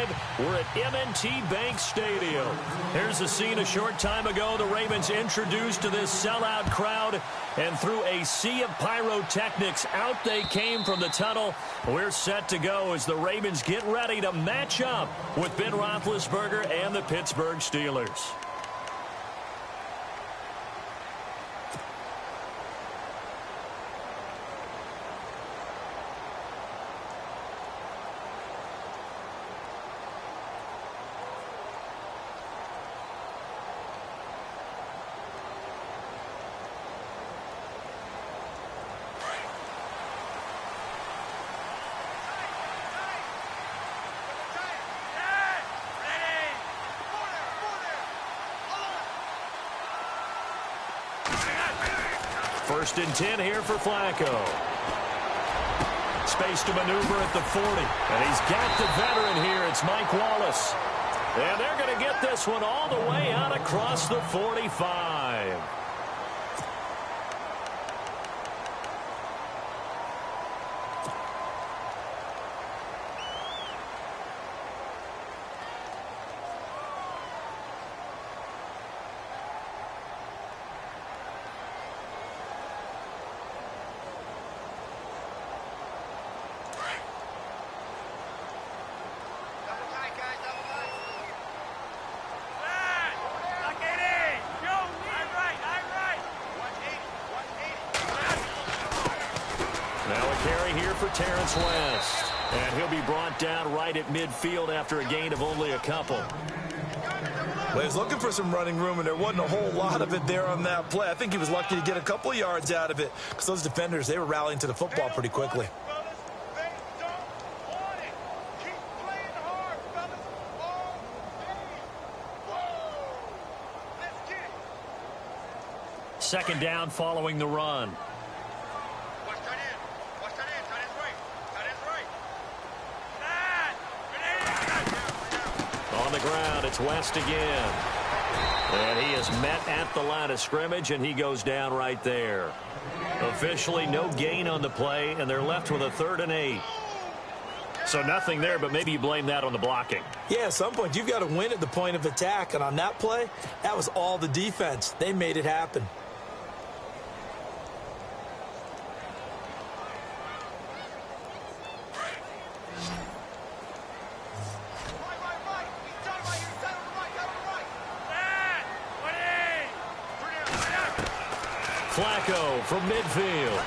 live. We're at M&T Bank Stadium. Here's a scene a short time ago. The Ravens introduced to this sellout crowd, and through a sea of pyrotechnics, out they came from the tunnel. We're set to go as the Ravens get ready to match up with Ben Roethlisberger and the Pittsburgh Steelers. First and 10 here for Flacco. Space to maneuver at the 40. And he's got the veteran here. It's Mike Wallace. And they're going to get this one all the way out across the 45. Terrence West, and he'll be brought down right at midfield after a gain of only a couple. Well, he was looking for some running room, and there wasn't a whole lot of it there on that play. I think he was lucky to get a couple of yards out of it because those defenders, they were rallying to the football pretty quickly. Second down following the run. On the ground, it's West again. And he is met at the line of scrimmage, and he goes down right there. Officially, no gain on the play, and they're left with a 3rd and 8. So nothing there, but maybe you blame that on the blocking. Yeah, at some point, you've got to win at the point of attack. And on that play, that was all the defense. They made it happen. Flacco from midfield.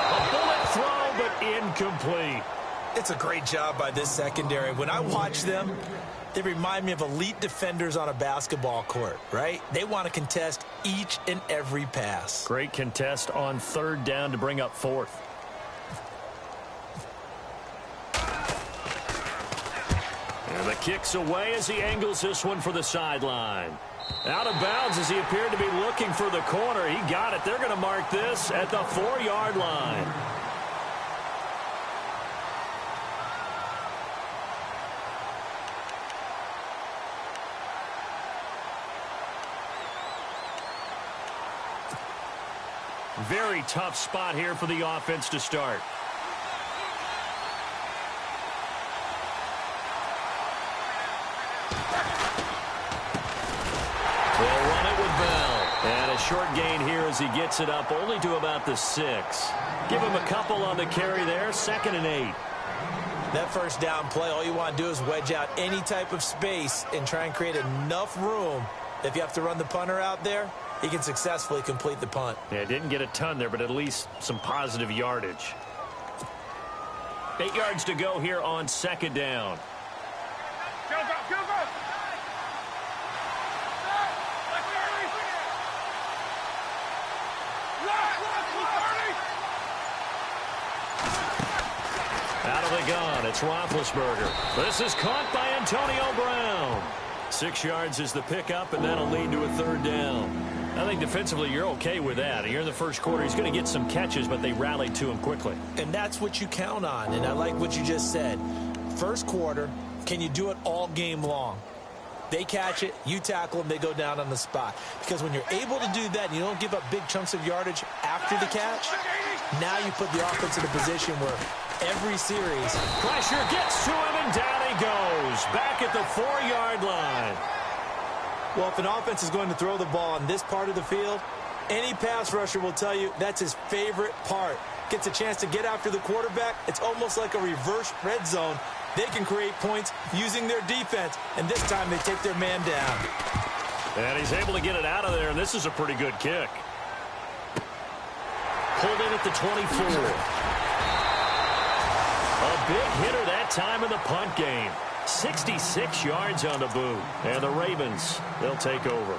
A bullet throw, but incomplete. It's a great job by this secondary. When I watch them, they remind me of elite defenders on a basketball court, right? They want to contest each and every pass. Great contest on 3rd down to bring up 4th. And the kick's away as he angles this one for the sideline. Out of bounds as he appeared to be looking for the corner. He got it. They're going to mark this at the 4-yard line. Very tough spot here for the offense to start. And a short gain here as he gets it up only to about the 6. Give him a couple on the carry there. 2nd and 8. That first down play, all you want to do is wedge out any type of space and try and create enough room. If you have to run the punter out there, he can successfully complete the punt. Yeah, didn't get a ton there, but at least some positive yardage. 8 yards to go here on 2nd down. Go, go, go, go! Out of the gun, it's Roethlisberger. This is caught by Antonio Brown. 6 yards is the pickup, and that'll lead to a 3rd down. I think defensively you're okay with that. Here in the first quarter, he's going to get some catches, but they rallied to him quickly. And that's what you count on, and I like what you just said. First quarter, can you do it all game long? They catch it, you tackle them, they go down on the spot. Because when you're able to do that, you don't give up big chunks of yardage after the catch, now you put the offense in a position where every series. Pressure gets to him, and down he goes. goes back at the 4-yard line. Well, if an offense is going to throw the ball on this part of the field, any pass rusher will tell you that's his favorite part. Gets a chance to get after the quarterback. It's almost like a reverse red zone. They can create points using their defense, and this time they take their man down. And he's able to get it out of there, and this is a pretty good kick. Pulled in at the 24. A big hitter that time in the punt game. 66 yards on the boot. And the Ravens, they'll take over.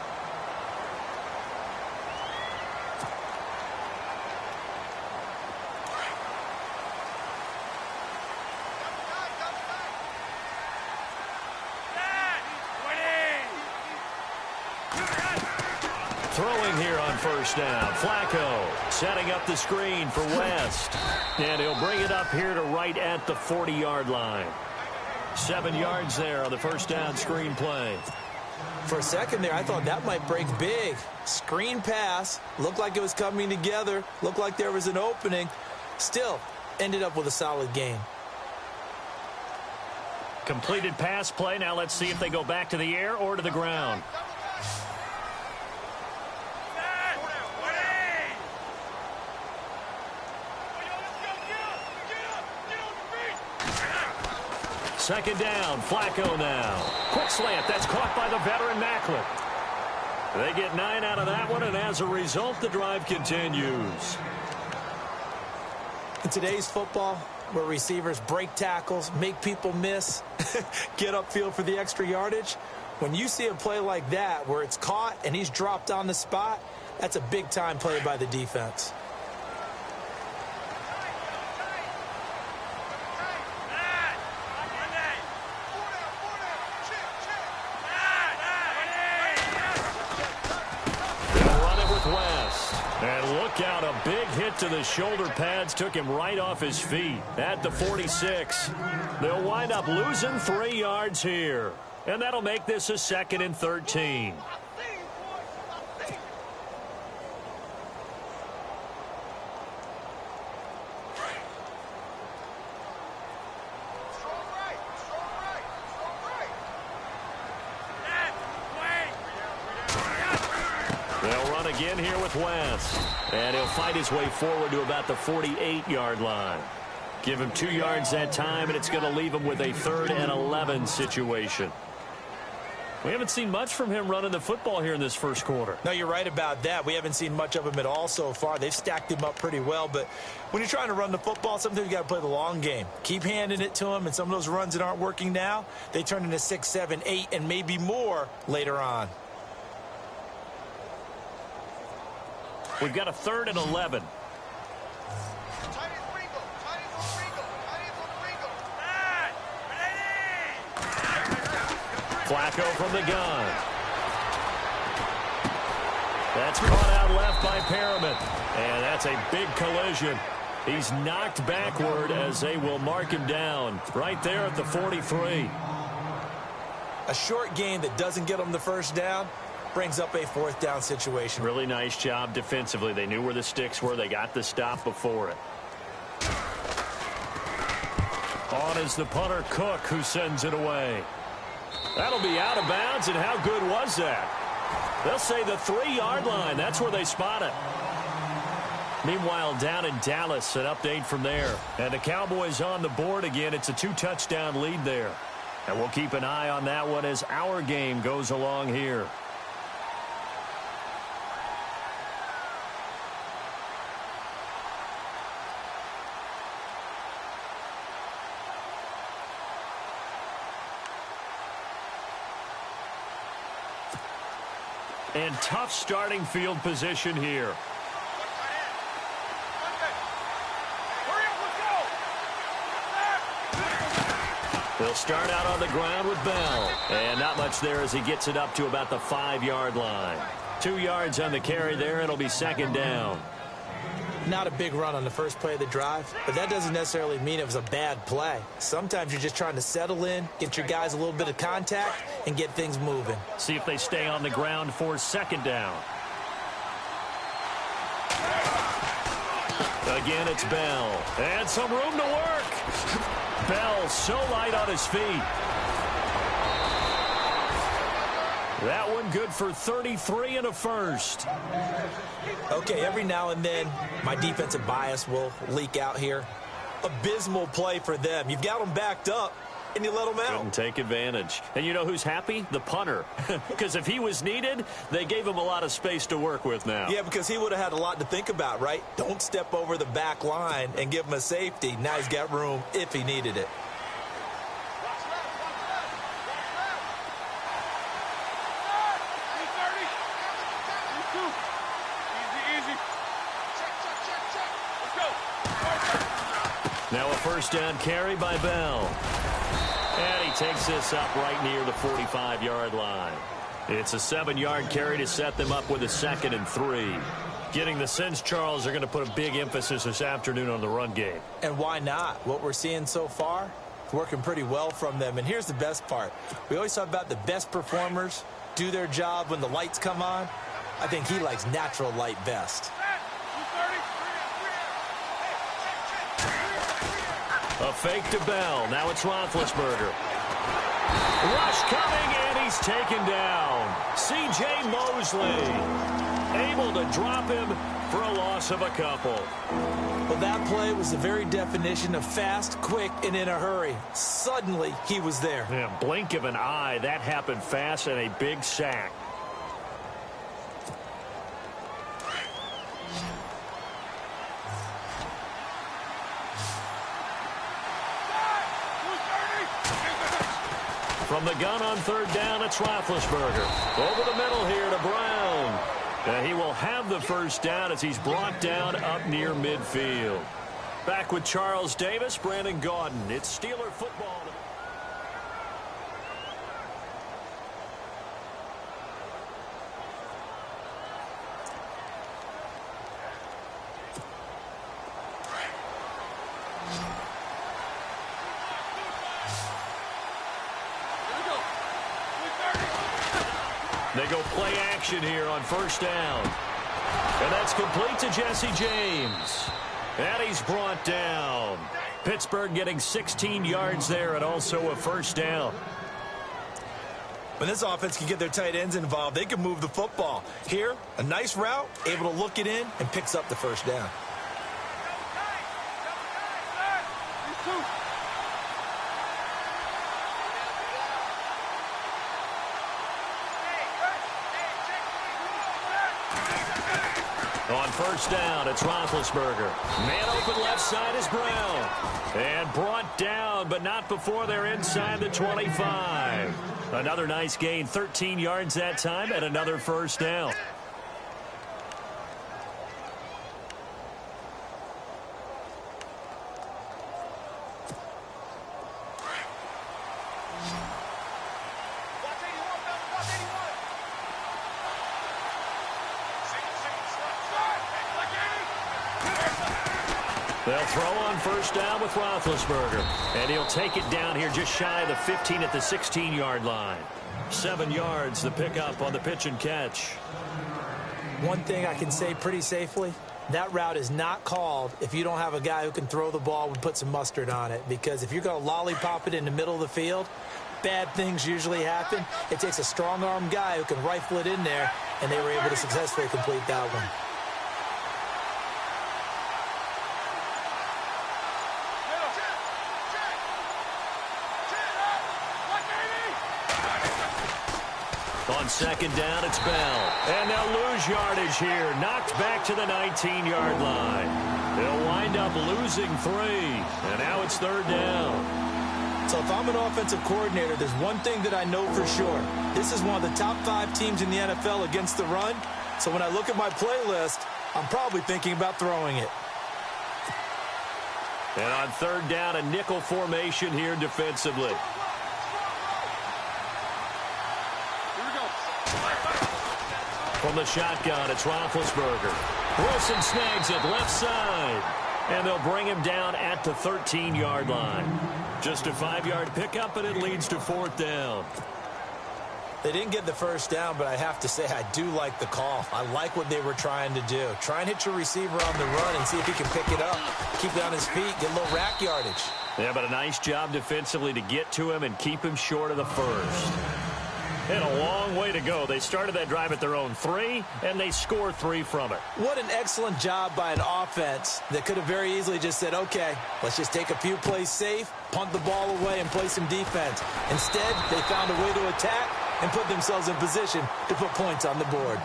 Throwing here on first down. Flacco setting up the screen for West. And he'll bring it up here to right at the 40-yard line. 7 yards there on the first down screen play. For a second there, I thought that might break big. Screen pass. Looked like it was coming together. Looked like there was an opening. Still, ended up with a solid gain. Completed pass play. Now let's see if they go back to the air or to the ground. Second down, Flacco now. Quick slant, that's caught by the veteran Macklin. They get 9 out of that one, and as a result, the drive continues. In today's football, where receivers break tackles, make people miss, get upfield for the extra yardage, when you see a play like that where it's caught and he's dropped on the spot, that's a big-time play by the defense. And look out, a big hit to the shoulder pads took him right off his feet at the 46. They'll wind up losing 3 yards here. And that'll make this a 2nd and 13. They'll run again here with West. And he'll fight his way forward to about the 48-yard line. Give him 2 yards that time, and it's going to leave him with a 3rd and 11 situation. We haven't seen much from him running the football here in this first quarter. No, you're right about that. We haven't seen much of him at all so far. They've stacked him up pretty well, but when you're trying to run the football, sometimes you got to play the long game. Keep handing it to him, and some of those runs that aren't working now, they turn into 6, 7, 8, and maybe more later on. We've got a 3rd and 11. Flacco from the gun. That's caught out left by Perriman. And that's a big collision. He's knocked backward as they will mark him down right there at the 43. A short gain that doesn't get him the first down brings up a 4th down situation. Really nice job defensively. They knew where the sticks were. They got the stop before it. On is the punter Cook, who sends it away. That'll be out of bounds, and how good was that? They'll say the 3-yard line. That's where they spot it. Meanwhile, down in Dallas, an update from there. And the Cowboys on the board again. It's a 2-touchdown lead there. And we'll keep an eye on that one as our game goes along here. And tough starting field position here. They'll start out on the ground with Bell. And not much there as he gets it up to about the 5-yard line. 2 yards on the carry there. It'll be 2nd down. Not a big run on the first play of the drive, but that doesn't necessarily mean it was a bad play. Sometimes you're just trying to settle in, get your guys a little bit of contact, and get things moving. See if they stay on the ground for 2nd down. Again, it's Bell. And some room to work. Bell so light on his feet. That one good for 33 and a first. Okay, every now and then, my defensive bias will leak out here. Abysmal play for them. You've got them backed up, and you let them out. Couldn't take advantage. And you know who's happy? The punter. Because if he was needed, they gave him a lot of space to work with now. Yeah, because he would have had a lot to think about, right? Don't step over the back line and give him a safety. Now he's got room if he needed it. Now a first down carry by Bell. And he takes this up right near the 45-yard line. It's a 7-yard carry to set them up with a 2nd and 3. Getting the sense, Charles, are going to put a big emphasis this afternoon on the run game. And why not? What we're seeing so far, working pretty well from them. And here's the best part. We always talk about the best performers do their job when the lights come on. I think he likes natural light best. A fake to Bell. Now it's Roethlisberger. Rush coming, and he's taken down. C.J. Mosley able to drop him for a loss of a couple. Well, that play was the very definition of fast, quick, and in a hurry. Suddenly, he was there. Yeah, blink of an eye. That happened fast and a big sack. From the gun on third down, it's Roethlisberger. Over the middle here to Brown. He will have the first down as he's brought down up near midfield. Back with Charles Davis, Brandon Gaudin. It's Steeler football. They go play action here on first down. And that's complete to Jesse James. And he's brought down. Pittsburgh getting 16 yards there and also a first down. When this offense can get their tight ends involved, they can move the football. Here, a nice route, able to look it in, and picks up the first down. On first down, it's Roethlisberger. Man open left side is Brown. And brought down, but not before they're inside the 25. Another nice gain, 13 yards that time, and another first down. They'll throw on first down with Roethlisberger. And he'll take it down here just shy of the 15 at the 16-yard line. 7 yards, the pickup on the pitch and catch. One thing I can say pretty safely, that route is not called if you don't have a guy who can throw the ball and put some mustard on it. Because if you're going to lollipop it in the middle of the field, bad things usually happen. It takes a strong-arm guy who can rifle it in there, and they were able to successfully complete that one. On second down, it's Bell. And they'll lose yardage here. Knocked back to the 19-yard line. They'll wind up losing 3. And now it's third down. So if I'm an offensive coordinator, there's one thing that I know for sure. This is one of the top 5 teams in the NFL against the run. So when I look at my playlist, I'm probably thinking about throwing it. And on third down, a nickel formation here defensively. From the shotgun, it's Roethlisberger. Wilson snags it left side. And they'll bring him down at the 13-yard line. Just a 5-yard pickup, and it leads to fourth down. They didn't get the first down, but I have to say I do like the call. I like what they were trying to do. Try and hit your receiver on the run and see if he can pick it up. Keep it on his feet, get a little rack yardage. Yeah, but a nice job defensively to get to him and keep him short of the first. And a long way to go. They started that drive at their own 3, and they score 3 from it. What an excellent job by an offense that could have very easily just said, okay, let's just take a few plays safe, punt the ball away, and play some defense. Instead, they found a way to attack and put themselves in position to put points on the board.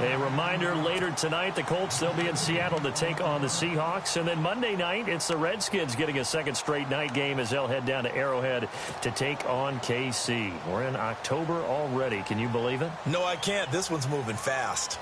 A reminder, later tonight, the Colts, they'll be in Seattle to take on the Seahawks. And then Monday night, it's the Redskins getting a second straight night game as they'll head down to Arrowhead to take on KC. We're in October already. Can you believe it? No, I can't. This one's moving fast.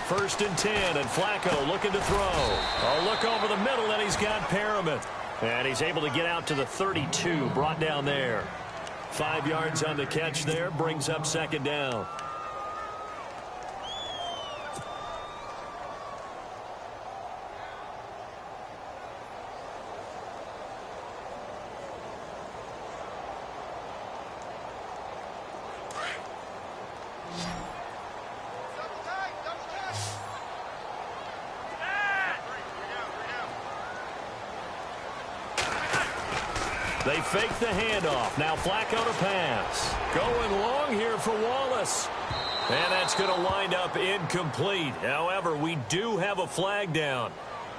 First and 10, and Flacco looking to throw. A look over the middle, and he's got Perriman. And he's able to get out to the 32, brought down there. 5 yards on the catch there, brings up second down. They fake the handoff. Now Flacco to pass. Going long here for Wallace. And that's going to wind up incomplete. However, we do have a flag down.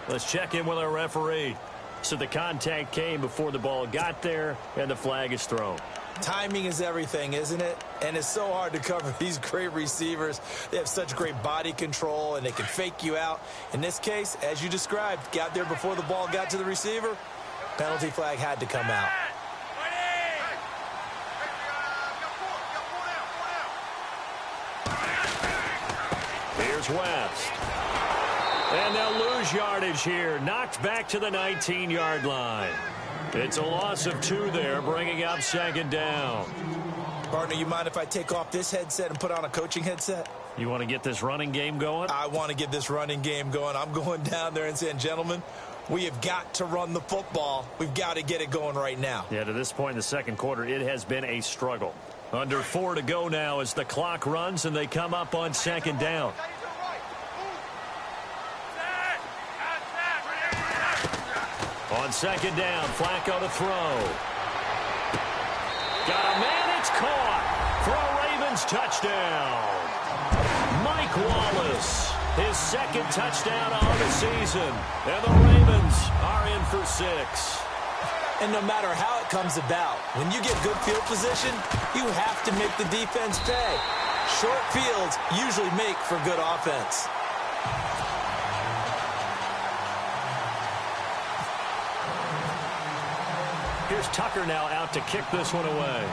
Let's check in with our referee. So the contact came before the ball got there, and the flag is thrown. Timing is everything, isn't it? And it's so hard to cover these great receivers. They have such great body control, and they can fake you out. In this case, as you described, got there before the ball got to the receiver. Penalty flag had to come out. Here's West. And they'll lose yardage here. Knocked back to the 19-yard line. It's a loss of 2 there, bringing up second down. Partner, you mind if I take off this headset and put on a coaching headset? You want to get this running game going? I want to get this running game going. I'm going down there and saying, gentlemen, we have got to run the football. We've got to get it going right now. Yeah, to this point in the second quarter, it has been a struggle. Under 4 to go now as the clock runs and they come up on second down. On second down, Flacco to throw. Got a man, it's caught for a Ravens touchdown. Mike Wallace, his second touchdown on the season. And the Ravens are in for 6. And no matter how it comes about, when you get good field position, you have to make the defense pay. Short fields usually make for good offense. Here's Tucker now out to kick this one away.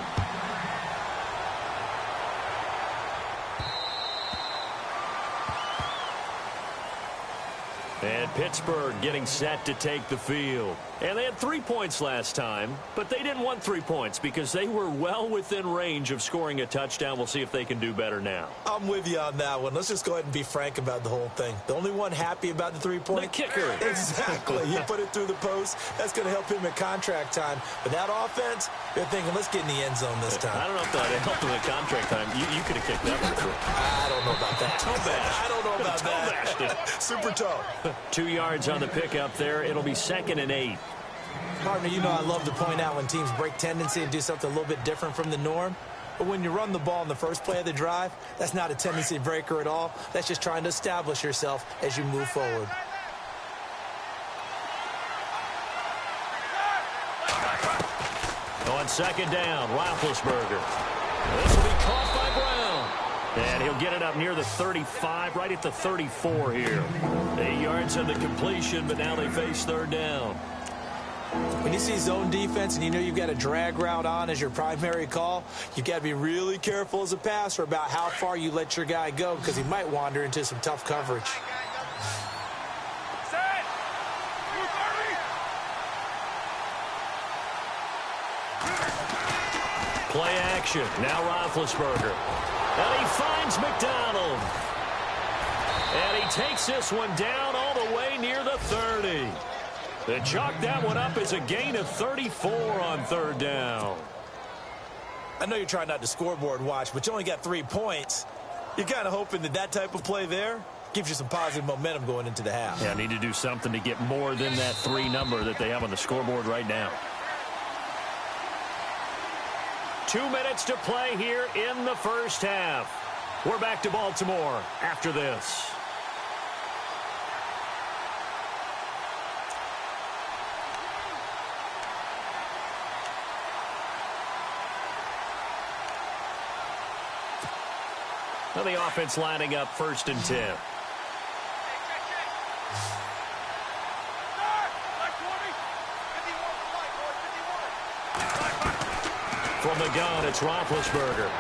And Pittsburgh getting set to take the field. And they had 3 points last time, but they didn't want 3 points because they were well within range of scoring a touchdown. We'll see if they can do better now. I'm with you on that one. Let's just go ahead and be frank about the whole thing. The only one happy about the 3-point? The kicker. Exactly. He put it through the post. That's going to help him at contract time. But that offense, they're thinking, let's get in the end zone this time. I don't know if that helped him at contract time. You could have kicked that one through. I don't know about that. Toe bash. I don't know about that. Toe bashed it. Super toe. 2 yards on the pickup there. It'll be second and 8. Partner, you know I love to point out when teams break tendency and do something a little bit different from the norm. But when you run the ball in the first play of the drive, that's not a tendency breaker at all. That's just trying to establish yourself as you move forward. On second down, Roethlisberger. This will be caught by Brown. And he'll get it up near the 35, right at the 34 here. 8 yards on the completion, but now they face third down. When you see zone defense and you know you've got a drag route on as your primary call, you've got to be really careful as a passer about how far you let your guy go because he might wander into some tough coverage. Play action. Now Roethlisberger. And he finds McDonald. And he takes this one down all the way near the 30. They chalk that one up as a gain of 34 on third down. I know you're trying not to scoreboard watch, but you only got 3 points. You're kind of hoping that that type of play there gives you some positive momentum going into the half. Yeah, need to do something to get more than that 3 number that they have on the scoreboard right now. 2 minutes to play here in the first half. We're back to Baltimore after this. Now the offense lining up 1st and 10. From the gun, it's Roethlisberger.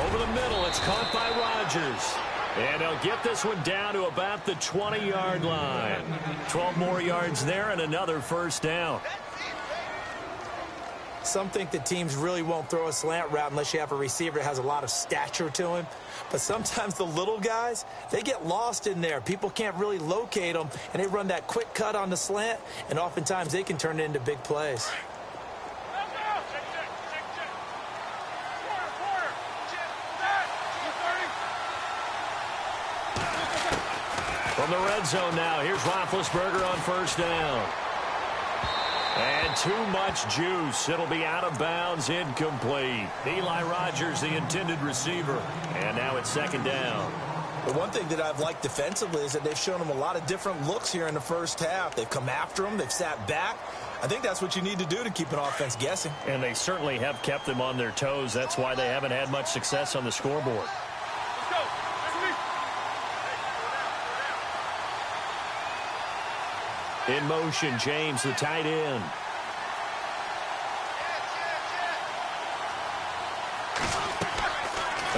Over the middle, it's caught by Rodgers. And they'll get this one down to about the 20-yard line. 12 more yards there and another first down. Some think that teams really won't throw a slant route unless you have a receiver that has a lot of stature to him. But sometimes the little guys, they get lost in there. People can't really locate them, and they run that quick cut on the slant, and oftentimes they can turn it into big plays. From the red zone now, here's Roethlisberger on 1st down. And too much juice. It'll be out of bounds, incomplete. Eli Rogers, the intended receiver. And now it's 2nd down. The one thing that I've liked defensively is that they've shown them a lot of different looks here in the first half. They've come after them. They've sat back. I think that's what you need to do to keep an offense guessing. And they certainly have kept them on their toes. That's why they haven't had much success on the scoreboard. In motion, James, the tight end.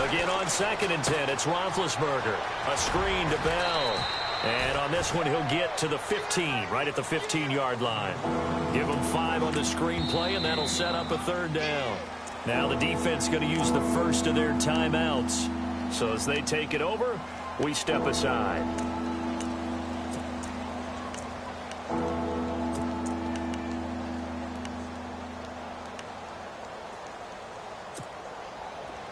Again on 2nd and 10, it's Roethlisberger. A screen to Bell. And on this one, he'll get to the 15, right at the 15-yard line. Give him 5 on the screen play, and that'll set up a 3rd down. Now the defense going to use the first of their timeouts. So as they take it over, we step aside.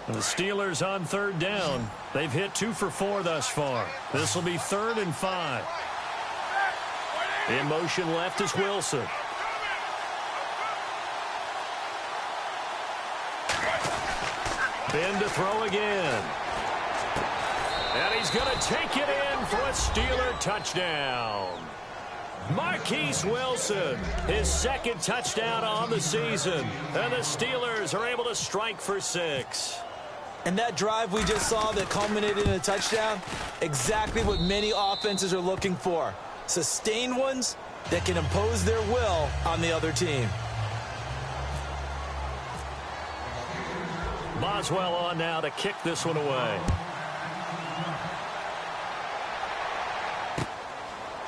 The Steelers on 3rd down. They've hit 2 for 4 thus far. This will be 3rd and 5. In motion left is Wilson. Ben to throw again. And he's going to take it in for a Steeler touchdown. Marquise Wilson, his 2nd touchdown on the season. And the Steelers are able to strike for 6. And that drive we just saw that culminated in a touchdown, exactly what many offenses are looking for. Sustained ones that can impose their will on the other team. Boswell on now to kick this one away.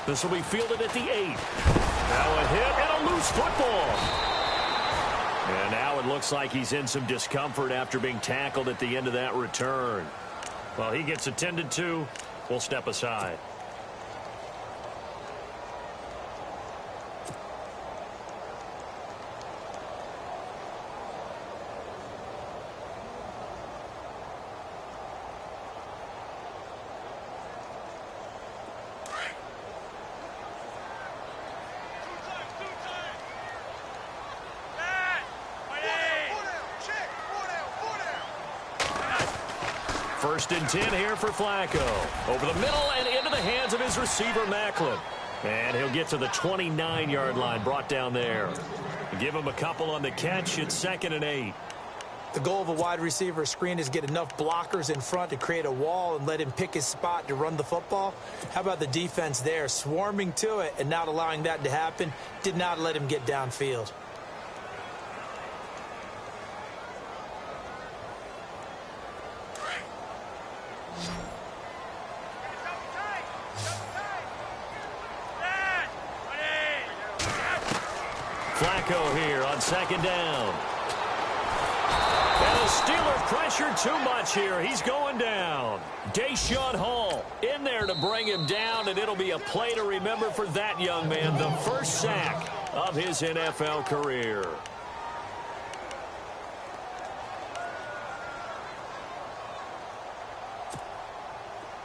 This will be fielded at the 8. Now a hit and a loose football. And now it looks like he's in some discomfort after being tackled at the end of that return. Well, he gets attended to. We'll step aside. First and 10 here for Flacco. Over the middle and into the hands of his receiver, Macklin. And he'll get to the 29-yard line, brought down there. Give him a couple on the catch. It's 2nd and 8. The goal of a wide receiver screen is get enough blockers in front to create a wall and let him pick his spot to run the football. How about the defense there, swarming to it and not allowing that to happen? Did not let him get downfield. Flacco here on 2nd down. And the Steelers pressure too much here. He's going down. Deshaun Hall in there to bring him down, and it'll be a play to remember for that young man. The first sack of his NFL career.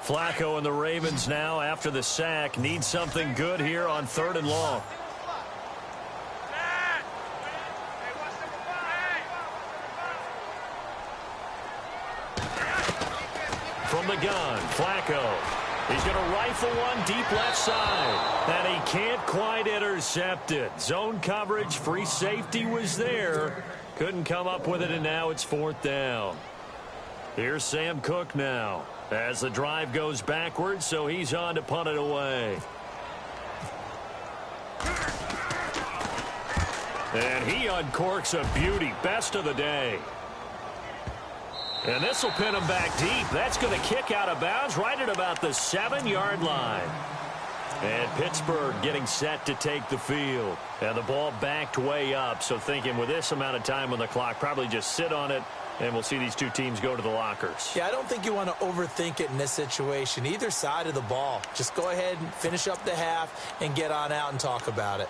Flacco and the Ravens now, after the sack, need something good here on 3rd and long. From the gun, Flacco. He's going to rifle one deep left side. And he can't quite intercept it. Zone coverage, free safety was there. Couldn't come up with it, and now it's 4th down. Here's Sam Cook now as the drive goes backwards, so he's on to punt it away. And he uncorks a beauty. Best of the day. And this will pin him back deep. That's going to kick out of bounds right at about the 7-yard line. And Pittsburgh getting set to take the field. And the ball backed way up. So thinking with this amount of time on the clock, probably just sit on it, and we'll see these two teams go to the lockers. Yeah, I don't think you want to overthink it in this situation. Either side of the ball. Just go ahead and finish up the half and get on out and talk about it.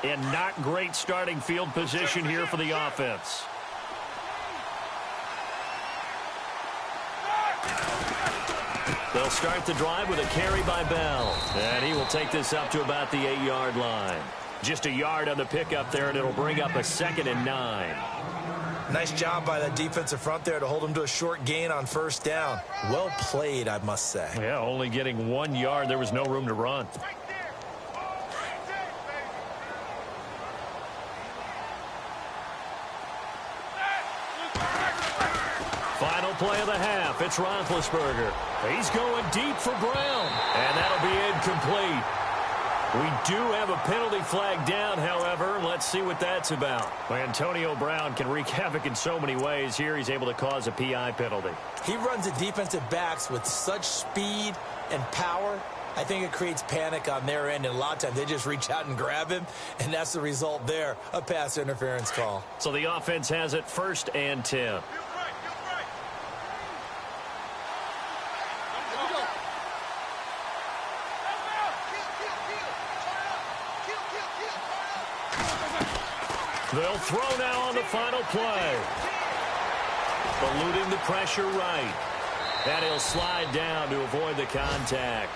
And not great starting field position here for the offense. They'll start the drive with a carry by Bell. And he will take this up to about the 8-yard line. Just a yard on the pickup there, and it'll bring up a 2nd and 9. Nice job by that defensive front there to hold him to a short gain on 1st down. Well played, I must say. Yeah, only getting 1 yard. There was no room to run. Final play of the half. It's Roethlisberger. He's going deep for Brown. And that'll be incomplete. We do have a penalty flag down, however. Let's see what that's about. Antonio Brown can wreak havoc in so many ways. Here he's able to cause a PI penalty. He runs at defensive backs with such speed and power. I think it creates panic on their end, and a lot of times they just reach out and grab him, and that's the result there, a pass interference call. So the offense has it 1st and 10. They'll throw now on the final play. Eluding the pressure right. And he'll slide down to avoid the contact.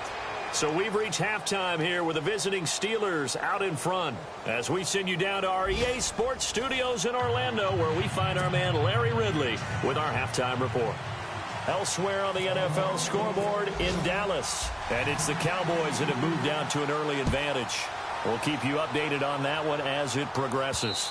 So we've reached halftime here with the visiting Steelers out in front. As we send you down to our EA Sports Studios in Orlando, where we find our man Larry Ridley with our halftime report. Elsewhere on the NFL scoreboard in Dallas. And it's the Cowboys that have moved out to an early advantage. We'll keep you updated on that one as it progresses.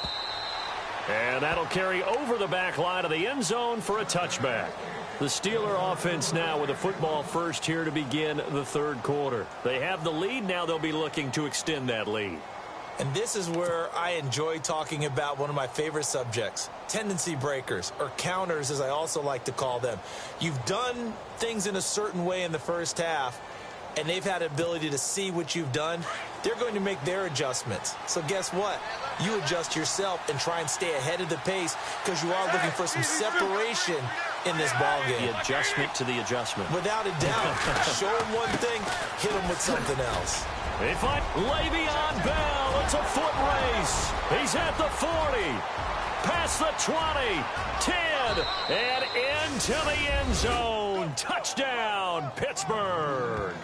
And that'll carry over the back line of the end zone for a touchback. The Steeler offense now with a football first here to begin the 3rd quarter. They have the lead. Now they'll be looking to extend that lead. And this is where I enjoy talking about one of my favorite subjects, tendency breakers, or counters as I also like to call them. You've done things in a certain way in the first half, and they've had an ability to see what you've done. They're going to make their adjustments. So guess what? You adjust yourself and try and stay ahead of the pace because you are looking for some separation in this ball game. The adjustment to the adjustment. Without a doubt. Show him one thing, hit him with something else. They fight Le'Veon Bell. It's a foot race. He's at the 40. Past the 20. 10. And into the end zone. Touchdown, Pittsburgh.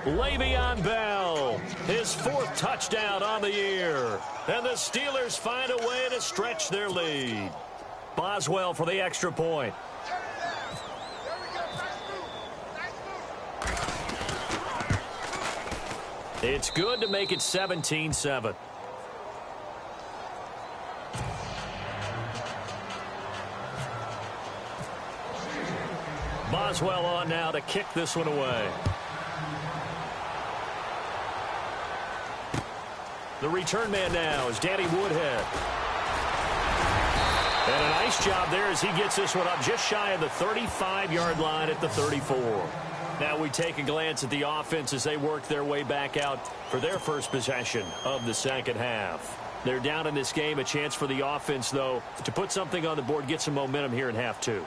Le'Veon Bell, his 4th touchdown on the year. And the Steelers find a way to stretch their lead. Boswell for the extra point. It's good to make it 17-7. Boswell on now to kick this one away. The return man now is Danny Woodhead. And a nice job there as he gets this one up just shy of the 35-yard line at the 34. Now we take a glance at the offense as they work their way back out for their first possession of the second half. They're down in this game. A chance for the offense, though, to put something on the board, get some momentum here in half two.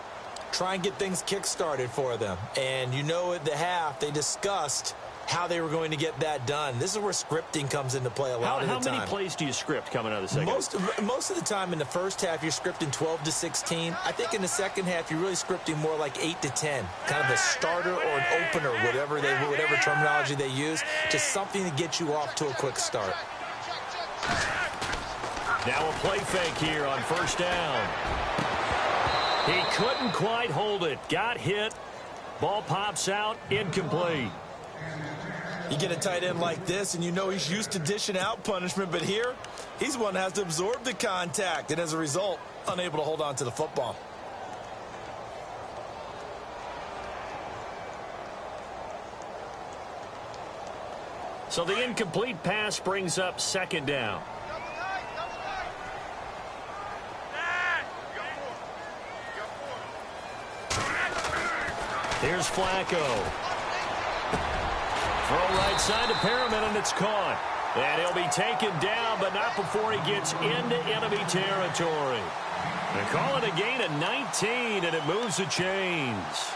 Try and get things kick-started for them. And you know at the half, they discussed how they were going to get that done. This is where scripting comes into play a lot of the time. How many plays do you script coming out of the second? Most of the time in the first half, you're scripting 12 to 16. I think in the second half, you're really scripting more like 8 to 10. Kind of a starter or an opener, whatever terminology they use, just something to get you off to a quick start. Now a play fake here on first down. He couldn't quite hold it. Got hit. Ball pops out. Incomplete. You get a tight end like this, and you know he's used to dishing out punishment, but here, he's one that has to absorb the contact, and as a result, unable to hold on to the football. So the incomplete pass brings up second down. Here's Flacco. Throw right side to Perriman, and it's caught. And he'll be taken down, but not before he gets into enemy territory. They call it a gain of 19, and it moves the chains.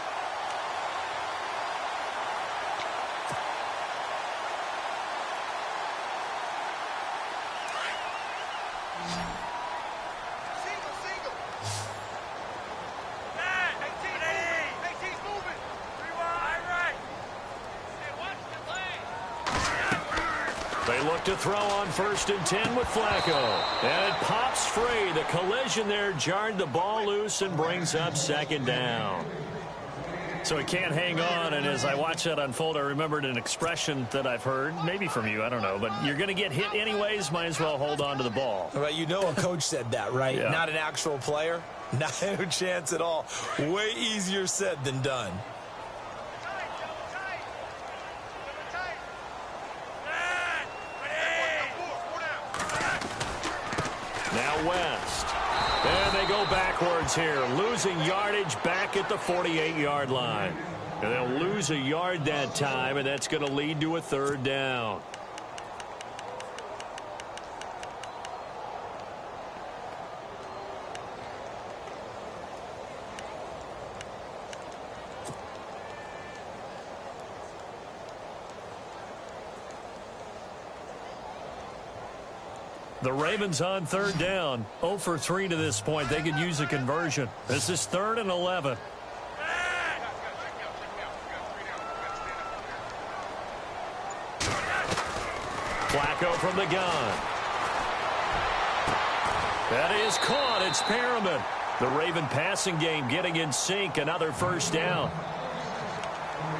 They look to throw on 1st and 10 with Flacco. And it pops free. The collision there jarred the ball loose and brings up second down. So he can't hang on, and as I watch that unfold, I remembered an expression that I've heard, maybe from you, I don't know, but you're going to get hit anyways, might as well hold on to the ball. Well, you know a coach said that, right? Yeah. Not an actual player. Not a chance at all. Way easier said than done. Now West. And they go backwards here, losing yardage back at the 48-yard line. And they'll lose a yard that time, and that's going to lead to a third down. The Ravens on third down, 0 for 3 to this point. They could use a conversion. This is 3rd and 11. Flacco from the gun. That is caught. It's Perriman. The Raven passing game getting in sync. Another first down.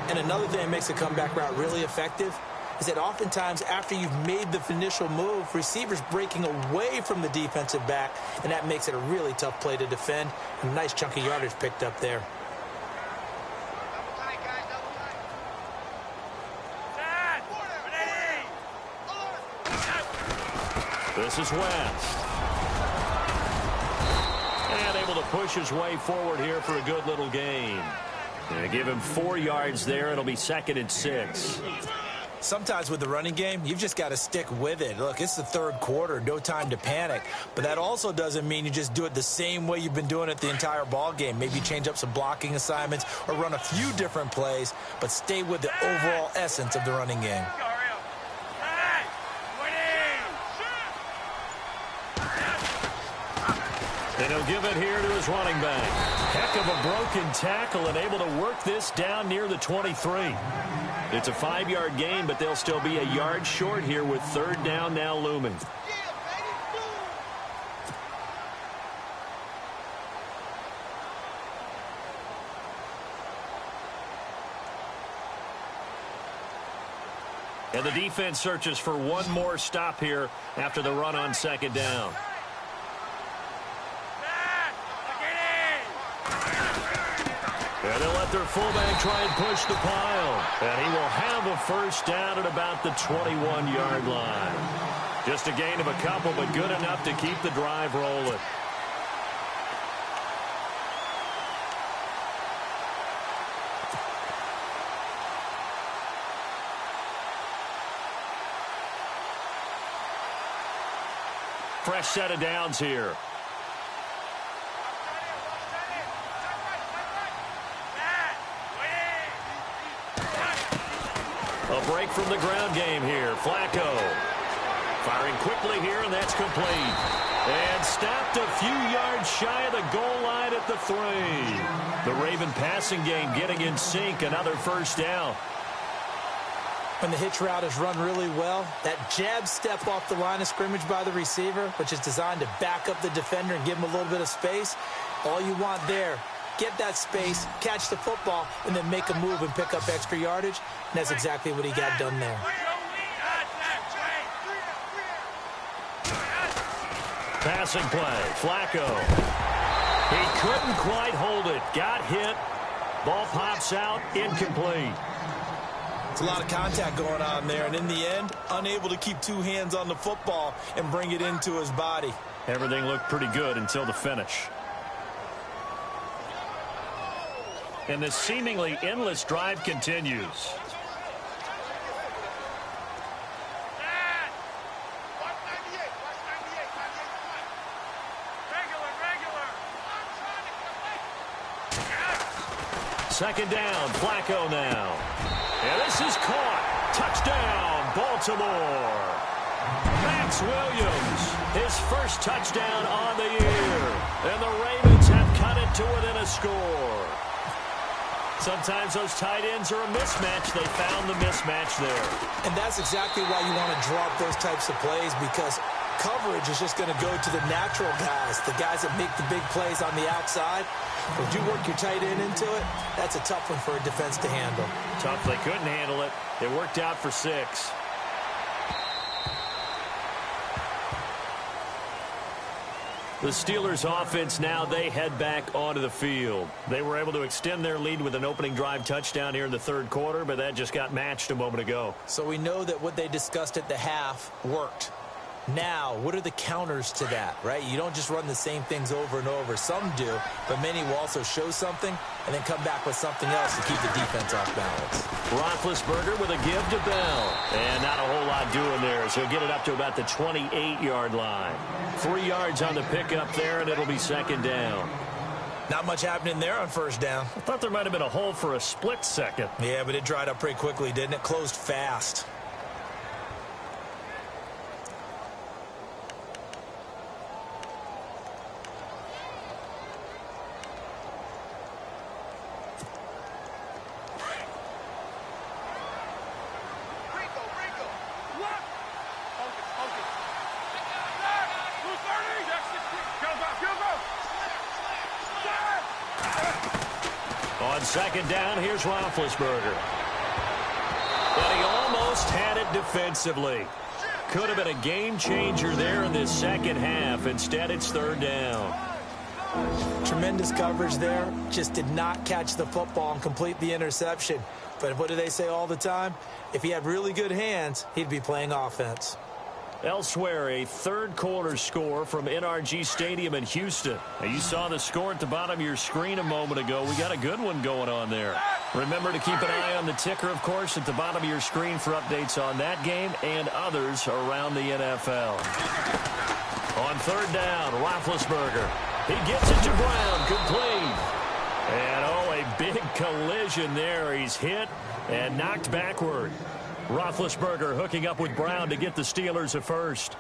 And another thing that makes a comeback route really effective is that oftentimes after you've made the initial move, receivers breaking away from the defensive back, and that makes it a really tough play to defend. A nice chunk of yardage picked up there. This is West. And able to push his way forward here for a good little gain. And give him 4 yards there. It'll be 2nd and 6. Sometimes with the running game, you've just got to stick with it. Look, it's the third quarter, no time to panic. But that also doesn't mean you just do it the same way you've been doing it the entire ball game. Maybe change up some blocking assignments or run a few different plays, but stay with the overall essence of the running game. And he'll give it here to his running back. Heck of a broken tackle and able to work this down near the 23. It's a 5-yard gain, but they'll still be a yard short here with third down now looming. And the defense searches for one more stop here after the run on second down. And they'll let their fullback try and push the pile. And he will have a first down at about the 21-yard line. Just a gain of a couple, but good enough to keep the drive rolling. Fresh set of downs here. A break from the ground game here. Flacco firing quickly here, and that's complete. And stopped a few yards shy of the goal line at the 3. The Raven passing game getting in sync. Another first down. When the hitch route is run really well, that jab step off the line of scrimmage by the receiver, which is designed to back up the defender and give him a little bit of space, all you want there, get that space, catch the football, and then make a move and pick up extra yardage. And that's exactly what he got done there. Passing play, Flacco. He couldn't quite hold it. Got hit. Ball pops out, incomplete. It's a lot of contact going on there, and in the end, unable to keep two hands on the football and bring it into his body. Everything looked pretty good until the finish. And this seemingly endless drive continues. Second down, Flacco now. And this is caught. Touchdown, Baltimore. Max Williams, his first touchdown on the year. And the Ravens have cut it to within a score. Sometimes those tight ends are a mismatch. They found the mismatch there. And that's exactly why you want to draw up those types of plays, because coverage is just going to go to the natural guys, the guys that make the big plays on the outside. If you work your tight end into it, that's a tough one for a defense to handle. Tough. They couldn't handle it. It worked out for 6. The Steelers offense now, they head back onto the field. They were able to extend their lead with an opening drive touchdown here in the third quarter, but that just got matched a moment ago. So we know that what they discussed at the half worked. Now, what are the counters to that, right? You don't just run the same things over and over. Some do, but many will also show something and then come back with something else to keep the defense off balance. Roethlisberger with a give to Bell. And not a whole lot doing there, so he'll get it up to about the 28-yard line. 3 yards on the pickup there, and it'll be second down. Not much happening there on first down. I thought there might have been a hole for a split second. Yeah, but it dried up pretty quickly, didn't it? Closed fast. On second down, here's Roethlisberger. And he almost had it defensively. Could have been a game changer there in this second half. Instead, it's third down. Tremendous coverage there. Just did not catch the football and complete the interception. But what do they say all the time? If he had really good hands, he'd be playing offense. Elsewhere, a third quarter score from NRG Stadium in Houston. Now, you saw the score at the bottom of your screen a moment ago. We got a good one going on there. Remember to keep an eye on the ticker, of course, at the bottom of your screen for updates on that game and others around the NFL. On third down, Roethlisberger. He gets it to Brown, complete. And, a big collision there. He's hit and knocked backward. Roethlisberger hooking up with Brown to get the Steelers a first.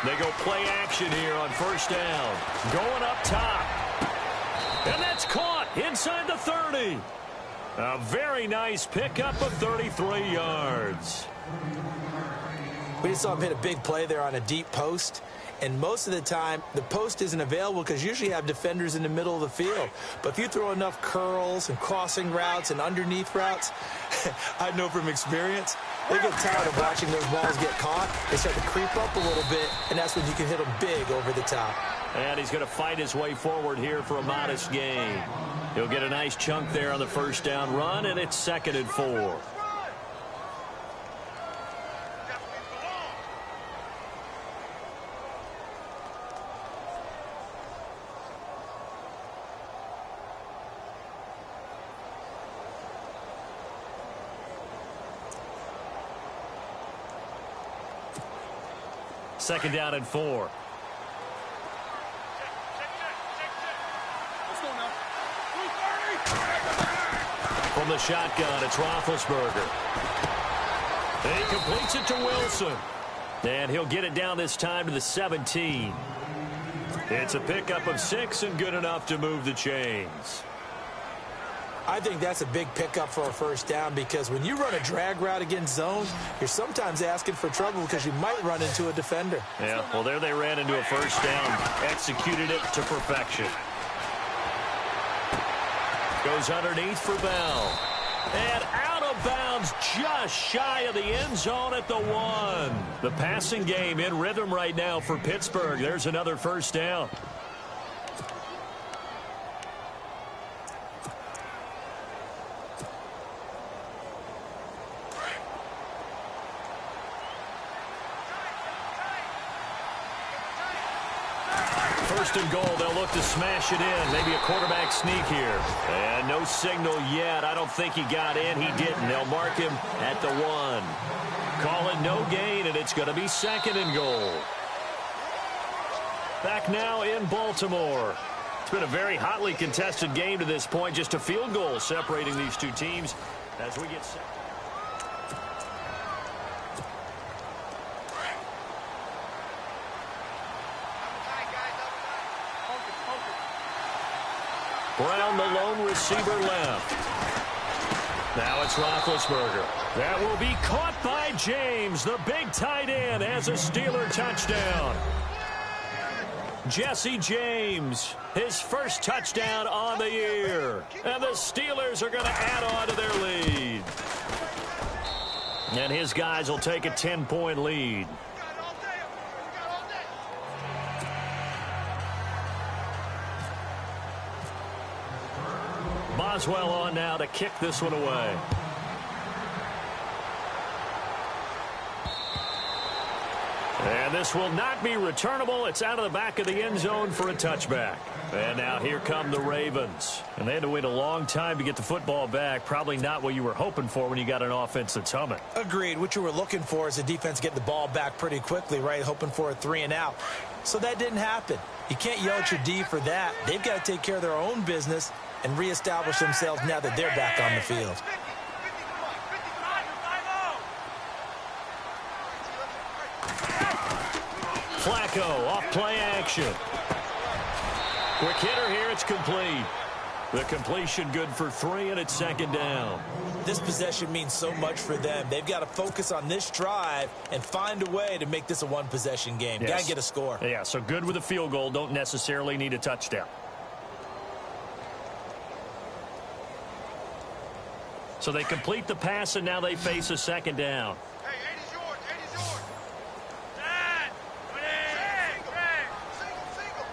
They go play action here on first down. Going up top. And that's caught inside the 30. A very nice pickup of 33 yards. We just saw him hit a big play there on a deep post. And most of the time, the post isn't available because usually you have defenders in the middle of the field. But if you throw enough curls and crossing routes and underneath routes, I know from experience, they get tired of watching those balls get caught. They start to creep up a little bit, and that's when you can hit them big over the top. And he's going to fight his way forward here for a modest gain. He'll get a nice chunk there on the first down run, and it's 2nd and 4. Second down and 4. From the shotgun, it's Roethlisberger. And he completes it to Wilson. And he'll get it down this time to the 17. It's a pickup of 6 and good enough to move the chains. I think that's a big pickup for a first down because when you run a drag route against zone, you're sometimes asking for trouble because you might run into a defender. Yeah, well, there they ran into a first down, executed it to perfection. Goes underneath for Bell. And out of bounds just shy of the end zone at the 1. The passing game in rhythm right now for Pittsburgh. There's another first down. First and goal, they'll look to smash it in. Maybe a quarterback sneak here. And no signal yet. I don't think he got in. He didn't. They'll mark him at the 1. Call it no gain, and it's going to be 2nd and goal. Back now in Baltimore. It's been a very hotly contested game to this point. Just a field goal separating these two teams as we get set. Brown, the lone receiver, left. Now it's Roethlisberger. That will be caught by James, the big tight end, as a Steeler touchdown. Jesse James, his first touchdown on the year. And the Steelers are going to add on to their lead. And his guys will take a 10-point lead. Boswell on now to kick this one away. And this will not be returnable. It's out of the back of the end zone for a touchback. And now here come the Ravens. And they had to wait a long time to get the football back. Probably not what you were hoping for when you got an offense that's humming. Agreed. What you were looking for is the defense get the ball back pretty quickly, right? Hoping for a 3 and out. So that didn't happen. You can't yell at your D for that. They've got to take care of their own business and reestablish themselves now that they're back on the field. Flacco off play action. Quick hitter here. It's complete. The completion good for 3, and it's 2nd down. This possession means so much for them. They've got to focus on this drive and find a way to make this a one-possession game. Yes. Got to get a score. Yeah, so good with a field goal. Don't necessarily need a touchdown. So they complete the pass, and now they face a 2nd down. Hey, 80's yours. 80's yours. Dad, single.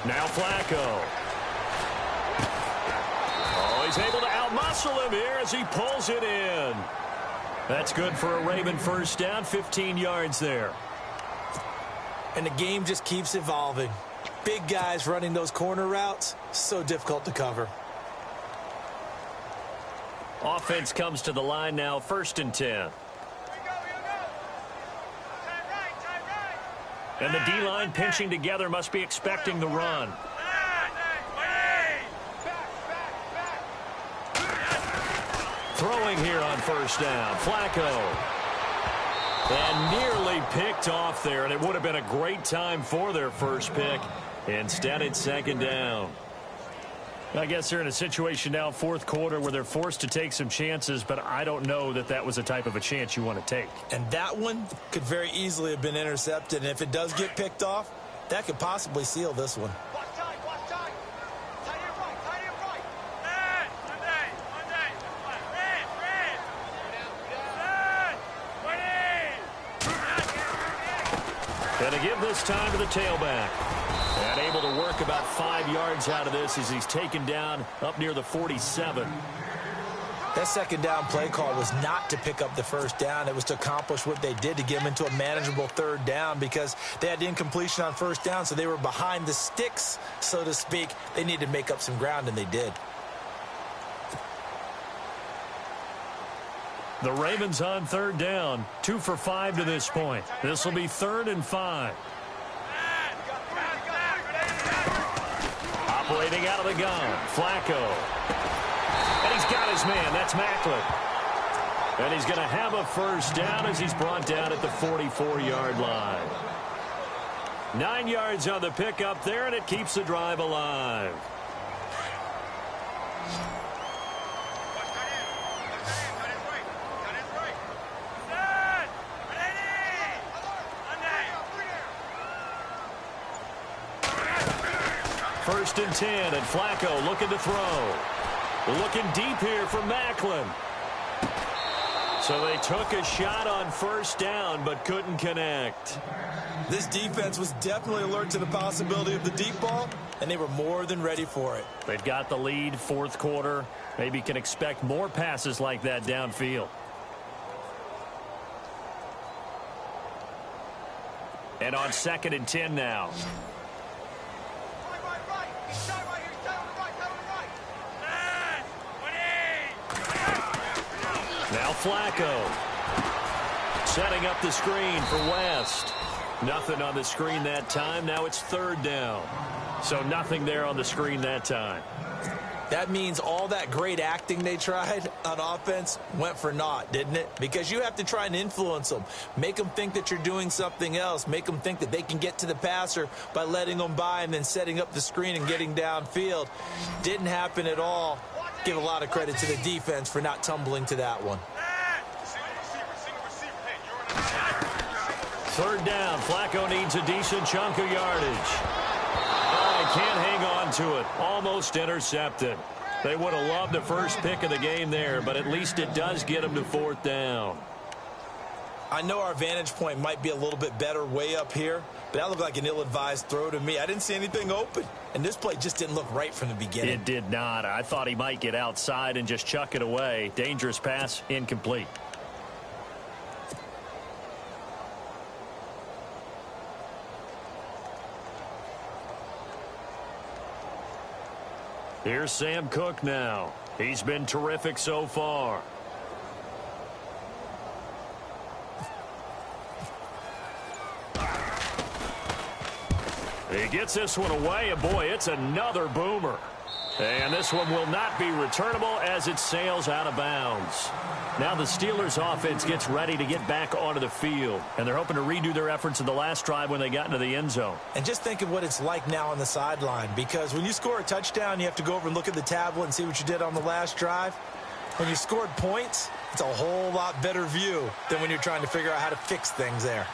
Now Flacco. Oh, he's able to outmuscle him here as he pulls it in. That's good for a Raven first down, 15 yards there. And the game just keeps evolving. Big guys running those corner routes, so difficult to cover. Offense comes to the line now, 1st and 10. Here we go. Tight right. And the D-line pinching together must be expecting the run. Throwing here on first down. Flacco. And nearly picked off there, and it would have been a great time for their first pick. Instead, it's 2nd down. I guess they're in a situation now, 4th quarter, where they're forced to take some chances, but I don't know that that was the type of a chance you want to take. And that one could very easily have been intercepted, and if it does get picked off, that could possibly seal this one. Watch tight. Tight end right. Red. And to give this time to the tailback. And able to work about 5 yards out of this as he's taken down up near the 47. That second down play call was not to pick up the first down. It was to accomplish what they did to get them into a manageable third down because they had incompletion on first down, so they were behind the sticks, so to speak. They needed to make up some ground, and they did. The Ravens on third down, 2 for 5 to this point. This will be 3rd and 5. Operating out of the gun, Flacco. And he's got his man. That's Macklin. And he's going to have a first down as he's brought down at the 44-yard line. 9 yards on the pickup there, and it keeps the drive alive. First and 10, and Flacco looking to throw. Looking deep here for Macklin. So they took a shot on first down, but couldn't connect. This defense was definitely alert to the possibility of the deep ball, and they were more than ready for it. They've got the lead, 4th quarter. Maybe can expect more passes like that downfield. And on 2nd and 10 now. Now Flacco. Setting up the screen for West. Nothing on the screen that time. Now it's 3rd down. So nothing there on the screen that time. That means all that great acting they tried on offense went for naught, didn't it? Because you have to try and influence them. Make them think that you're doing something else. Make them think that they can get to the passer by letting them by and then setting up the screen and getting downfield. Didn't happen at all. Give a lot of credit to the defense for not tumbling to that one. 3rd down. Flacco needs a decent chunk of yardage. Oh, he can't hang on to it. Almost intercepted. They would have loved the first pick of the game there, but at least it does get them to 4th down. I know our vantage point might be a little bit better way up here, but that looked like an ill-advised throw to me. I didn't see anything open, and this play just didn't look right from the beginning. It did not. I thought he might get outside and just chuck it away. Dangerous pass, incomplete. Here's Sam Cook now. He's been terrific so far. He gets this one away, and boy, it's another boomer. And this one will not be returnable as it sails out of bounds. Now the Steelers offense gets ready to get back onto the field, and they're hoping to redo their efforts in the last drive when they got into the end zone. And just think of what it's like now on the sideline, because when you score a touchdown, you have to go over and look at the tablet and see what you did on the last drive. When you scored points, it's a whole lot better view than when you're trying to figure out how to fix things there.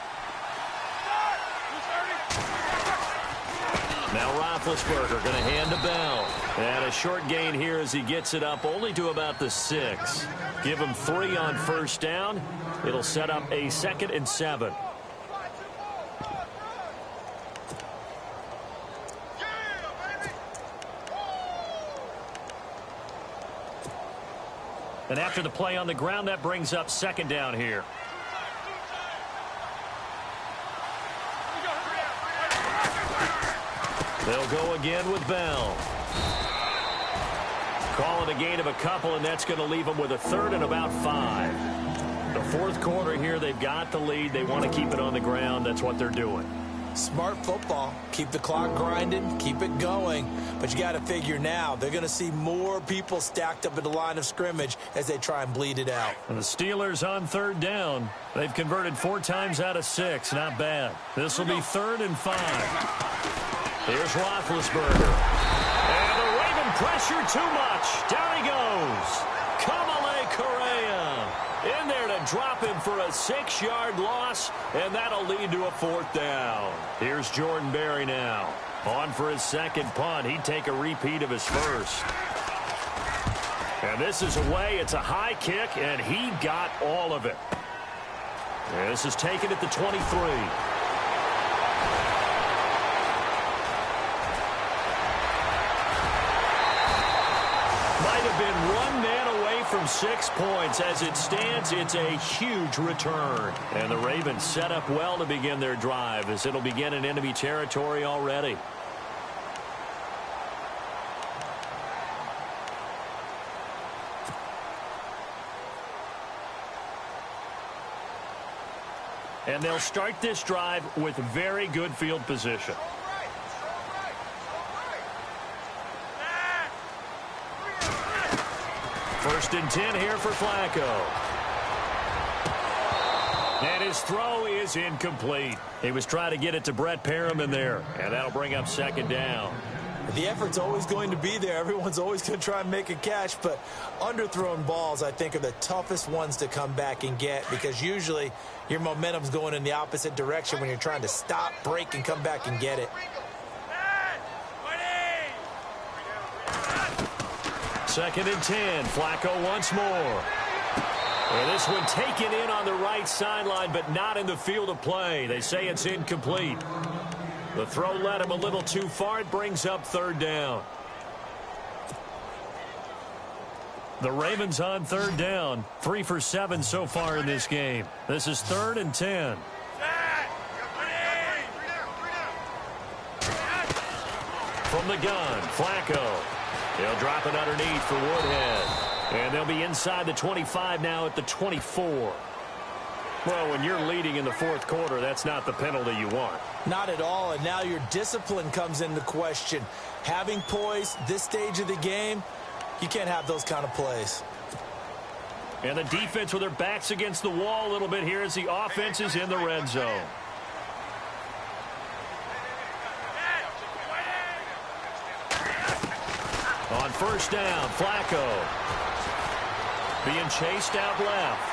Now Roethlisberger going to hand to Bell. And a short gain here as he gets it up only to about the 6. Give him 3 on first down. It'll set up a 2nd and 7. And after the play on the ground, that brings up 2nd down here. They'll go again with Bell. Call it a gain of a couple, and that's going to leave them with a 3rd and about 5. The 4th quarter here, they've got the lead. They want to keep it on the ground. That's what they're doing. Smart football. Keep the clock grinding. Keep it going. But you got to figure now, they're going to see more people stacked up at the line of scrimmage as they try and bleed it out. And the Steelers on 3rd down. They've converted 4 times out of 6. Not bad. This will be 3rd and 5. Here's Roethlisberger. And the Raven pressure too much. Down he goes. Kamale Correa in there to drop him for a 6-yard loss, and that'll lead to a 4th down. Here's Jordan Berry now. On for his 2nd punt. He'd take a repeat of his 1st. And this is away. It's a high kick, and he got all of it. And this is taken at the 23. home 6 points. As it stands, it's a huge return. And the Ravens set up well to begin their drive as it'll begin in enemy territory already. And they'll start this drive with very good field position. First and 10 here for Flacco. And his throw is incomplete. He was trying to get it to Brett Perriman there, and that'll bring up second down. The effort's always going to be there. Everyone's always going to try and make a catch, but underthrown balls, I think, are the toughest ones to come back and get because usually your momentum's going in the opposite direction when you're trying to stop, break, and come back and get it. Second and 10. Flacco once more. And this one taken in on the right sideline, but not in the field of play. They say it's incomplete. The throw led him a little too far. It brings up third down. The Ravens on third down. 3 for 7 so far in this game. This is 3rd and 10. From the gun, Flacco. He'll drop it underneath for Woodhead. And they'll be inside the 25 now at the 24. Well, when you're leading in the fourth quarter, that's not the penalty you want. Not at all, and now your discipline comes into question. Having poise this stage of the game, you can't have those kind of plays. And the defense with their backs against the wall a little bit here as the offense is in the red zone. On first down, Flacco being chased out left.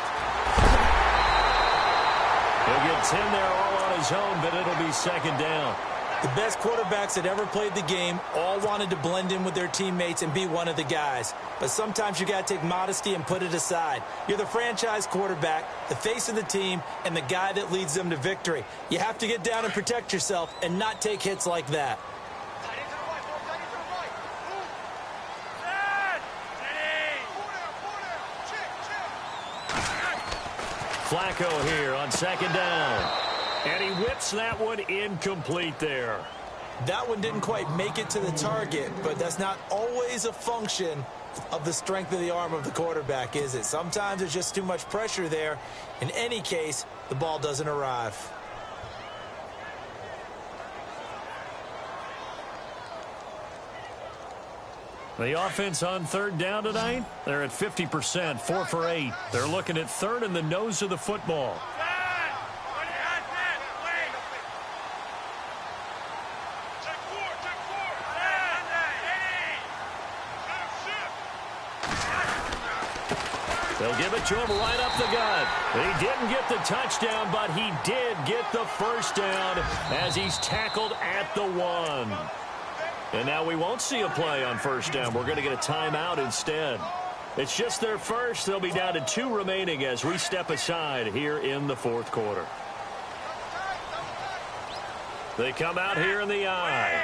He'll get 10 there all on his own, but it'll be second down. The best quarterbacks that ever played the game all wanted to blend in with their teammates and be one of the guys. But sometimes you got to take modesty and put it aside. You're the franchise quarterback, the face of the team, and the guy that leads them to victory. You have to get down and protect yourself and not take hits like that. Flacco here on second down. And he whips that one incomplete there. That one didn't quite make it to the target, but that's not always a function of the strength of the arm of the quarterback, is it? Sometimes there's just too much pressure there. In any case, the ball doesn't arrive. The offense on third down tonight, they're at 50%, 4 for 8. They're looking at third in the nose of the football. They'll give it to him right up the gut. He didn't get the touchdown, but he did get the first down as he's tackled at the 1. And now we won't see a play on first down. We're going to get a timeout instead. It's just their first. They'll be down to 2 remaining as we step aside here in the fourth quarter. They come out here in the eye.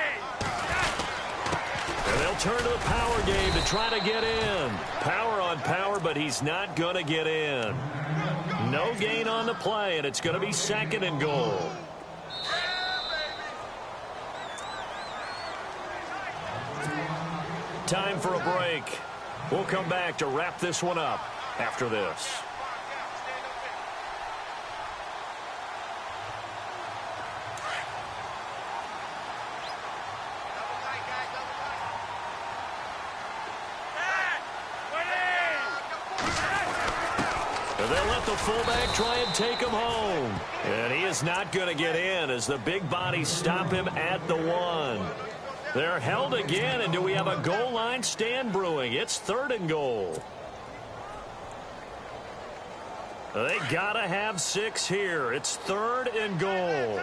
And they'll turn to the power game to try to get in. Power on power, but he's not going to get in. No gain on the play, and it's going to be second and goal. Time for a break. We'll come back to wrap this one up after this. And they'll let the fullback try and take him home. And he is not going to get in as the big bodies stop him at the 1. They're held again, and do we have a goal line stand brewing? It's third and goal. They got to have 6 here. It's third and goal.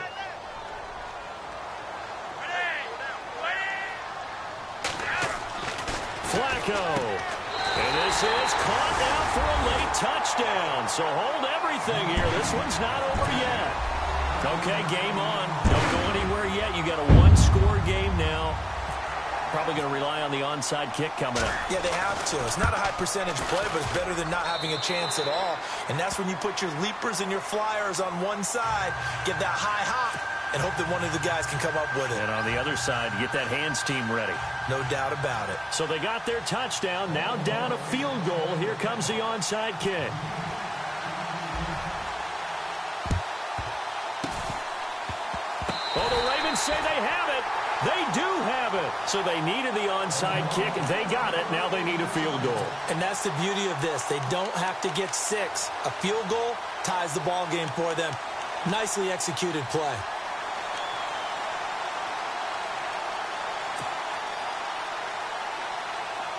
Flacco. And this is caught now for a late touchdown. So hold everything here. This one's not over yet. Okay, game on. Don't go anywhere yet. You got a 1-score game now. probably going to rely on the onside kick coming up. Yeah, they have to. It's not a high percentage play, but it's better than not having a chance at all. And that's when you put your leapers and your flyers on one side, get that high hop, and hope that one of the guys can come up with it. And on the other side, get that hands team ready. No doubt about it. So they got their touchdown. Now down a field goal. Here comes the onside kick. Oh, the Ravens say they have it. They do have it. So they needed the onside kick. They got it. Now they need a field goal. And that's the beauty of this. They don't have to get 6. A field goal ties the ball game for them. Nicely executed play.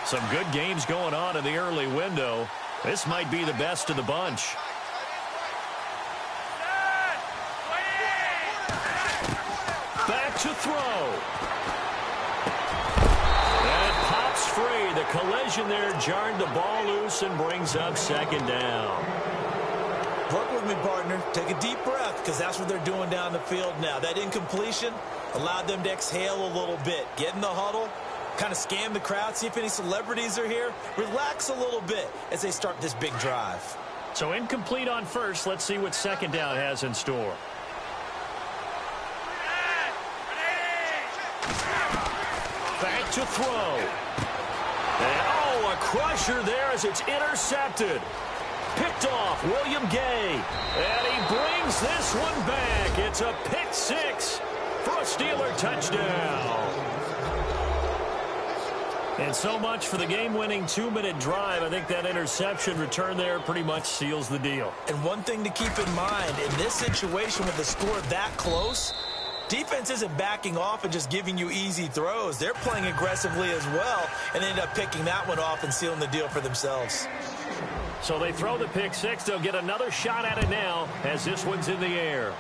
Some good games going on in the early window. This might be the best of the bunch. Back to throw. And it pops free. The collision there jarred the ball loose and brings up second down. Work with me, partner. Take a deep breath, because that's what they're doing down the field now. That incompletion allowed them to exhale a little bit. Get in the huddle, kind of scan the crowd, see if any celebrities are here. Relax a little bit as they start this big drive. So incomplete on first. Let's see what second down has in store. Back to throw. And, oh, a crusher there as it's intercepted. Picked off William Gay. And he brings this one back. It's a pick 6 for a Steeler touchdown. And so much for the game-winning 2-minute drive. I think that interception return there pretty much seals the deal. And one thing to keep in mind, in this situation with the score that close, defense isn't backing off and just giving you easy throws. They're playing aggressively as well and end up picking that one off and sealing the deal for themselves. So they throw the pick 6. They'll get another shot at it now as this one's in the air.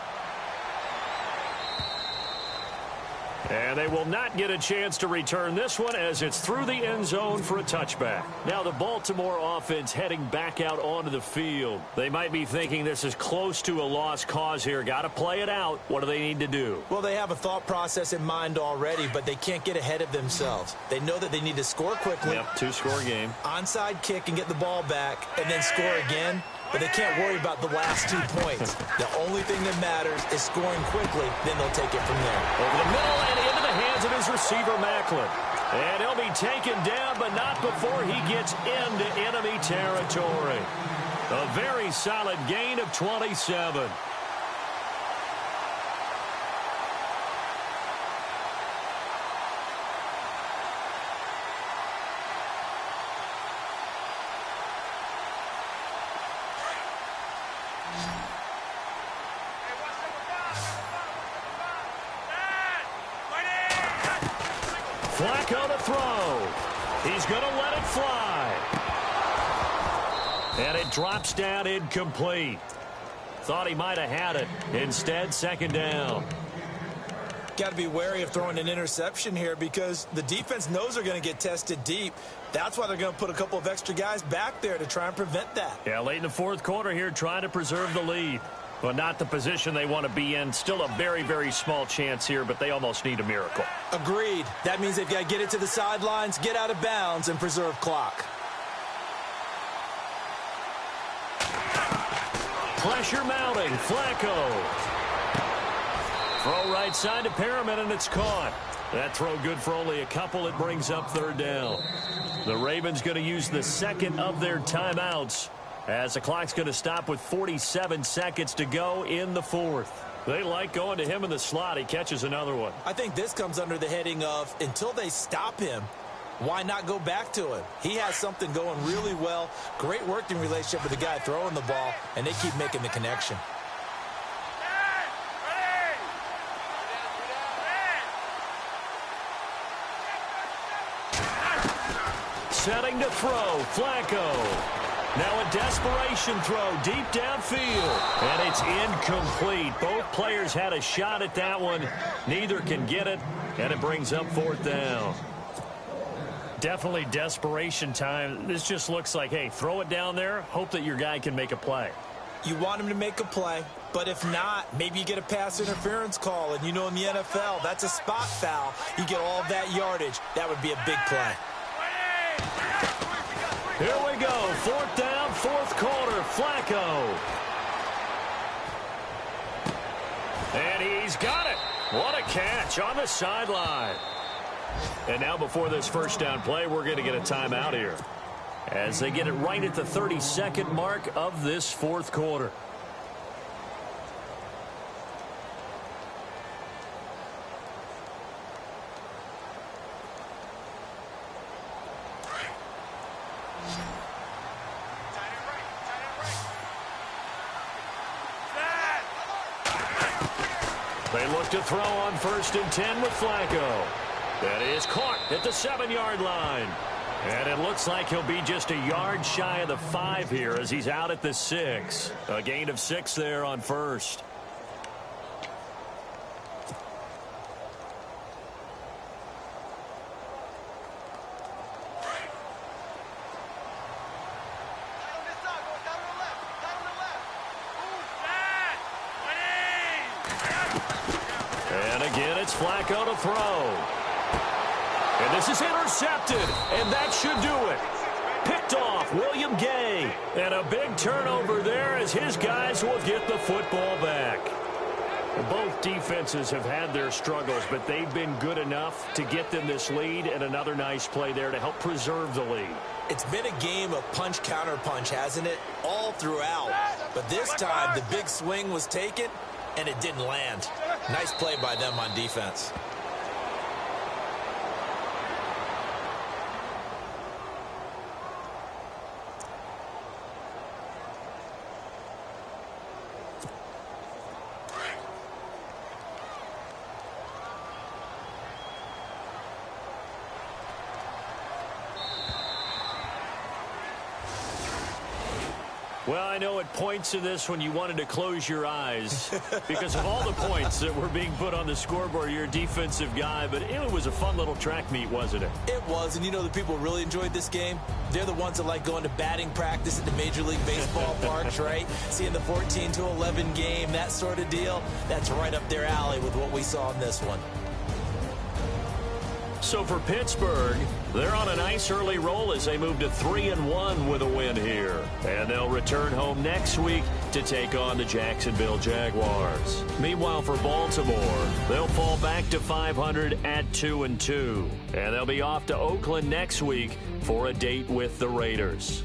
And they will not get a chance to return this one as it's through the end zone for a touchback. Now the Baltimore offense heading back out onto the field. They might be thinking this is close to a lost cause here. Got to play it out. What do they need to do? Well, they have a thought process in mind already, but they can't get ahead of themselves. They know that they need to score quickly. Yep, 2-score game. Onside kick and get the ball back and then score again. But they can't worry about the last 2 points. The only thing that matters is scoring quickly, then they'll take it from there. Over the middle and into the hands of his receiver, Macklin. And he'll be taken down, but not before he gets into enemy territory. A very solid gain of 27. Flacco to throw. He's going to let it fly. And it drops down incomplete. Thought he might have had it. Instead, second down. Got to be wary of throwing an interception here because the defense knows they're going to get tested deep. That's why they're going to put a couple of extra guys back there to try and prevent that. Yeah, late in the fourth quarter here, trying to preserve the lead. But not the position they want to be in. Still a very, very small chance here, but they almost need a miracle. Agreed. That means they've got to get it to the sidelines, get out of bounds, and preserve clock. Pressure mounting. Flacco. Throw right side to Perriman, and it's caught. That throw good for only a couple. It brings up third down. The Ravens going to use the second of their timeouts as the clock's going to stop with 47 seconds to go in the fourth. They like going to him in the slot. He catches another one. I think this comes under the heading of until they stop him, why not go back to him? He has something going really well. Great working relationship with the guy throwing the ball, and they keep making the connection. Setting to throw, Flacco. Now a desperation throw deep downfield. And it's incomplete. Both players had a shot at that one. Neither can get it, and it brings up fourth down. Definitely desperation time. This just looks like, hey, throw it down there, hope that your guy can make a play. You want him to make a play, but if not, maybe you get a pass interference call, and you know in the NFL, that's a spot foul. You get all that yardage. That would be a big play. Here we go. 4th down, 4th quarter. Flacco. And he's got it. What a catch on the sideline. And now before this first down play, we're going to get a timeout here, as they get it right at the 32nd mark of this 4th quarter. They look to throw on 1st and 10 with Flacco. That is caught at the 7-yard line. And it looks like he'll be just a yard shy of the 5 here as he's out at the 6. A gain of 6 there on 1st. And again, it's Flacco to throw. And this is intercepted, and that should do it. Picked off, William Gay. And a big turnover there as his guys will get the football back. Both defenses have had their struggles, but they've been good enough to get them this lead, and another nice play there to help preserve the lead. It's been a game of punch-counter-punch, hasn't it? All throughout. But this time, the big swing was taken, and it didn't land. Nice play by them on defense. Well, I know at points in this when you wanted to close your eyes because of all the points that were being put on the scoreboard. You're a defensive guy, but it was a fun little track meet, wasn't it? It was, and you know the people who really enjoyed this game? They're the ones that like going to batting practice at the Major League Baseball parks, right? Seeing the 14-11 game, that sort of deal. That's right up their alley with what we saw in this one. So for Pittsburgh, they're on a nice early roll as they move to 3-1 with a win here. And they'll return home next week to take on the Jacksonville Jaguars. Meanwhile, for Baltimore, they'll fall back to 500 at 2-2. And they'll be off to Oakland next week for a date with the Raiders.